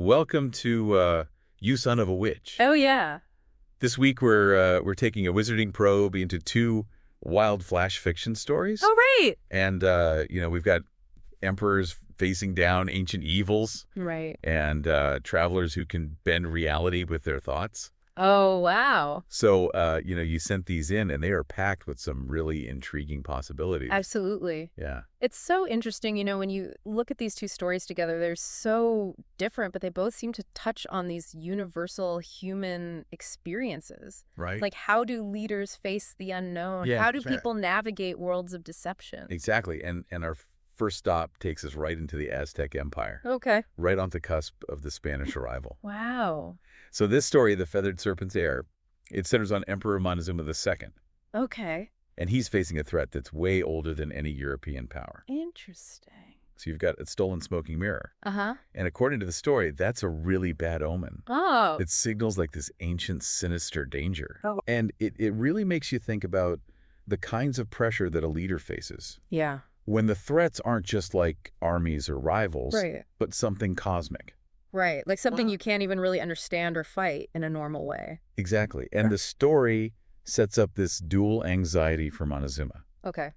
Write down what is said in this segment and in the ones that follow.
Welcome to You Son of a Witch. Oh, yeah. This week we're taking a wizarding probe into two wild flash fiction stories. Oh, right. And we've got emperors facing down ancient evils Right. and travelers who can bend reality with their thoughts. Oh, wow. So, you sent these in and they are packed with some really intriguing possibilities. Absolutely. Yeah. It's so interesting, when you look at these two stories together, they're so different, but they both seem to touch on these universal human experiences. Right. Like, how do leaders face the unknown? Yeah, How do that's right. people navigate worlds of deception? Exactly. And our first stop takes us right into the Aztec Empire, Okay. right on the cusp of the Spanish arrival. Wow. So this story, The Feathered Serpent's Heir, it centers on Emperor Montezuma II, Okay. and he's facing a threat that's way older than any European power. Interesting. So you've got a stolen smoking mirror. Uh-huh. And according to the story, that's a really bad omen. Oh. It signals like this ancient, sinister danger. Oh. And it really makes you think about the kinds of pressure that a leader faces Yeah. when the threats aren't just like armies or rivals, Right. but something cosmic. Right. Like something you can't even really understand or fight in a normal way. Exactly. And the story sets up this dual anxiety for Montezuma. Okay.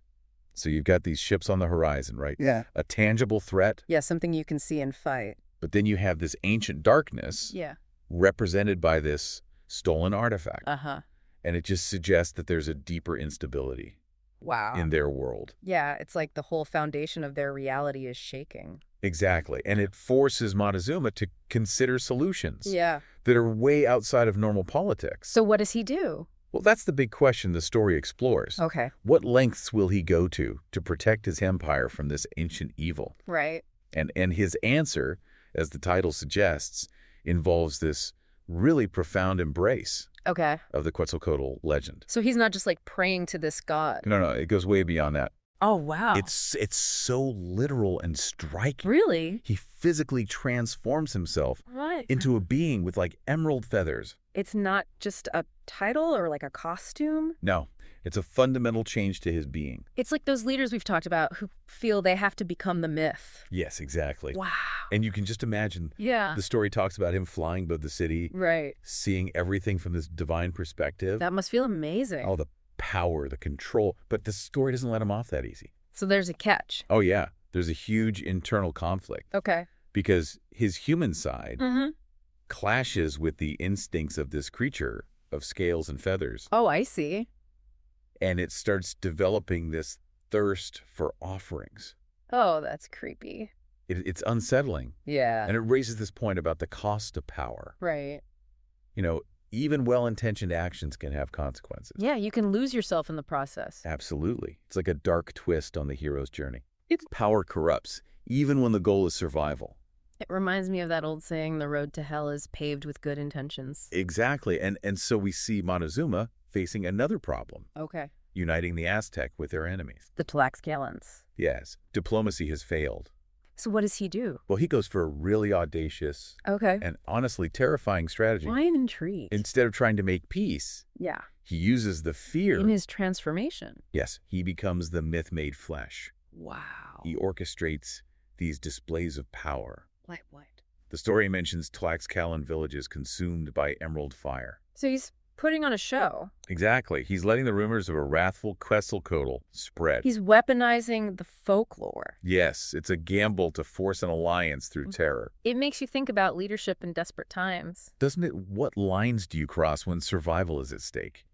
So you've got these ships on the horizon, right? Yeah. A tangible threat, Yeah, something you can see and fight. but then you have this ancient darkness Yeah. represented by this stolen artifact. Uh-huh. And it just suggests that there's a deeper instability Wow. in their world. Yeah, it's like the whole foundation of their reality is shaking. Exactly. And it forces Montezuma to consider solutions Yeah. that are way outside of normal politics. So what does he do? Well, that's the big question the story explores. Okay. What lengths will he go to protect his empire from this ancient evil? Right. And his answer, as the title suggests, involves this really profound embrace Okay. of the Quetzalcoatl legend. So he's not just like praying to this god. No, it goes way beyond that. Oh, wow. It's so literal and striking. Really? He physically transforms himself What? into a being with like emerald feathers. It's not just a title or like a costume? No, it's a fundamental change to his being. It's like those leaders we've talked about who feel they have to become the myth. Yes, exactly. Wow. And you can just imagine Yeah. the story talks about him flying above the city, Right. seeing everything from this divine perspective. That must feel amazing. Oh, the power, the control. But the story doesn't let him off that easy. So there's a catch. Oh, yeah. There's a huge internal conflict Okay. because his human side Mm-hmm. clashes with the instincts of this creature of scales and feathers. Oh, I see. And it starts developing this thirst for offerings. Oh, that's creepy. It's unsettling. Yeah. And it raises this point about the cost of power. Right. Even well-intentioned actions can have consequences. Yeah, you can lose yourself in the process. Absolutely. It's like a dark twist on the hero's journey. Power corrupts, even when the goal is survival. It reminds me of that old saying, the road to hell is paved with good intentions. Exactly. And so we see Montezuma facing another problem, Okay. uniting the Aztec with their enemies. The Tlaxcalans. Yes, diplomacy has failed. So what does he do? Well, he goes for a really audacious Okay. and honestly terrifying strategy. Why an intrigue? Instead of trying to make peace, Yeah. he uses the fear. In his transformation. Yes, he becomes the myth made flesh. Wow. He orchestrates these displays of power. Like what? The story mentions Tlaxcalan villages consumed by emerald fire. So he's putting on a show. Exactly. He's letting the rumors of a wrathful Quetzalcoatl spread. He's weaponizing the folklore. Yes, it's a gamble to force an alliance through terror. It makes you think about leadership in desperate times. Doesn't it? What lines do you cross when survival is at stake?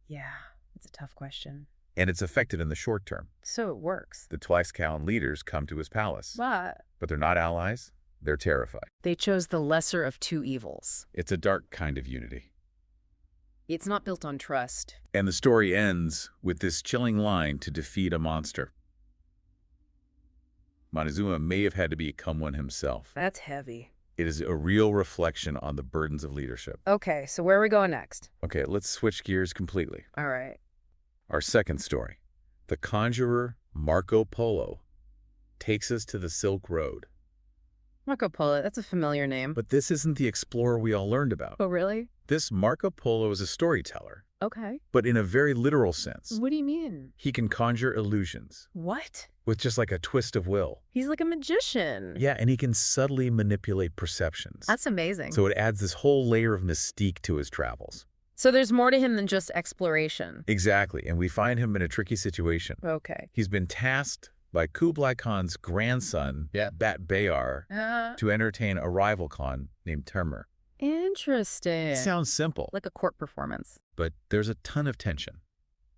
Yeah, it's a tough question. And it's affected in the short term. So it works. The Tlaxcalan leaders come to his palace, But but they're not allies. They're terrified. they chose the lesser of two evils. It's a dark kind of unity. It's not built on trust. And the story ends with this chilling line to defeat a monster. Montezuma may have had to become one himself. That's heavy. It is a real reflection on the burdens of leadership. Okay, so where are we going next? Okay, let's switch gears completely. All right. Our second story. The conjurer Marco Polo takes us to the Silk Road. Marco Polo, that's a familiar name. But this isn't the explorer we all learned about. Oh, really? This Marco Polo is a storyteller, Okay. but in a very literal sense. What do you mean? He can conjure illusions What? with just like a twist of will. He's like a magician. Yeah, and he can subtly manipulate perceptions. That's amazing. So it adds this whole layer of mystique to his travels. So there's more to him than just exploration. Exactly, and we find him in a tricky situation. Okay. He's been tasked by Kublai Khan's grandson, Bat Bayar, to entertain a rival Khan named Temur. Interesting. Sounds simple, Like a court performance. but there's a ton of tension.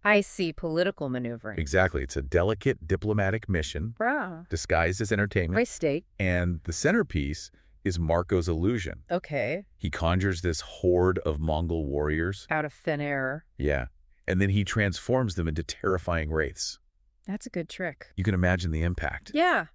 I see political maneuvering. Exactly, it's a delicate diplomatic mission Bruh. disguised as entertainment. By state. And the centerpiece is Marco's illusion. Okay. He conjures this horde of Mongol warriors. Out of thin air. Yeah. And then he transforms them into terrifying wraiths. That's a good trick. You can imagine the impact. Yeah.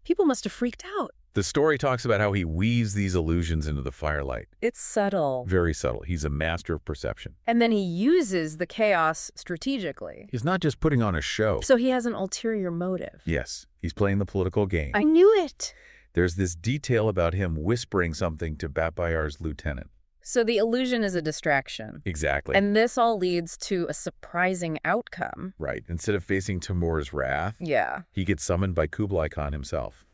People must have freaked out. The story talks about how he weaves these illusions into the firelight. It's subtle. Very subtle. He's a master of perception. And then he uses the chaos strategically. He's not just putting on a show. So he has an ulterior motive. Yes, he's playing the political game. I knew it. There's this detail about him whispering something to Batbayar's lieutenant. So the illusion is a distraction. Exactly. And this all leads to a surprising outcome. Right. Instead of facing Timur's wrath, Yeah. he gets summoned by Kublai Khan himself.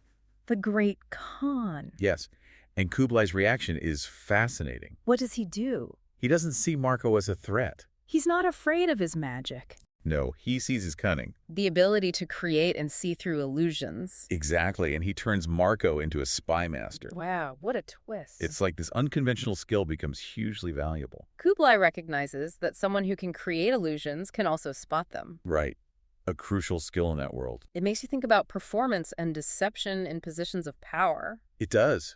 The Great Khan. Yes. And Kublai's reaction is fascinating. What does he do? He doesn't see Marco as a threat. He's not afraid of his magic. No, he sees his cunning. The ability to create and see through illusions. Exactly. And he turns Marco into a spy master. Wow, what a twist. It's like this unconventional skill becomes hugely valuable. Kublai recognizes that someone who can create illusions can also spot them. Right. A crucial skill in that world. It makes you think about performance and deception in positions of power. It does.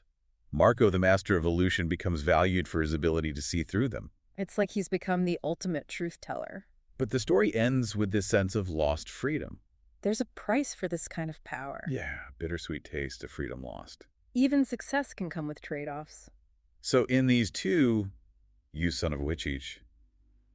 Marco, the master of illusion, becomes valued for his ability to see through them. It's like he's become the ultimate truth teller. But the story ends with this sense of lost freedom. There's a price for this kind of power. Yeah, bittersweet taste of freedom lost. Even success can come with trade-offs. So in these two, you son of a witch each,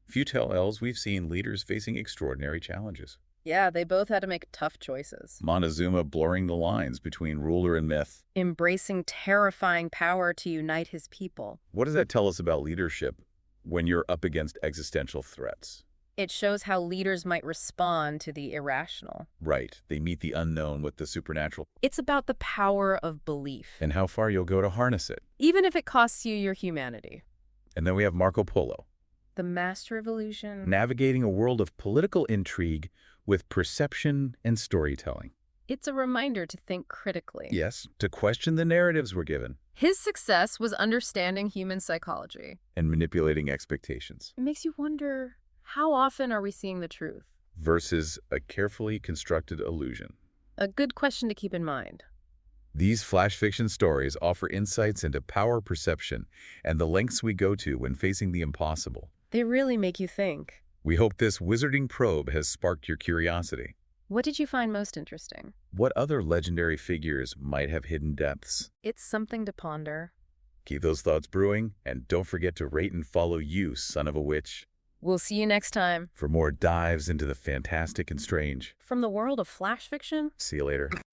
few tell-alls we've seen leaders facing extraordinary challenges. Yeah, they both had to make tough choices. Montezuma blurring the lines between ruler and myth. Embracing terrifying power to unite his people. What does that tell us about leadership when you're up against existential threats? It shows how leaders might respond to the irrational. Right. They meet the unknown with the supernatural. It's about the power of belief. And how far you'll go to harness it. Even if it costs you your humanity. And then we have Marco Polo. The master of illusion. Navigating a world of political intrigue with perception and storytelling. It's a reminder to think critically. Yes, to question the narratives we're given. His success was understanding human psychology. And manipulating expectations. It makes you wonder, how often are we seeing the truth? Versus a carefully constructed illusion. A good question to keep in mind. These flash fiction stories offer insights into power perception and the lengths we go to when facing the impossible. They really make you think. We hope this wizarding probe has sparked your curiosity. What did you find most interesting? What other legendary figures might have hidden depths? It's something to ponder. Keep those thoughts brewing, and don't forget to rate and follow you, son of a witch. We'll see you next time. For more dives into the fantastic and strange. From the world of flash fiction. See you later.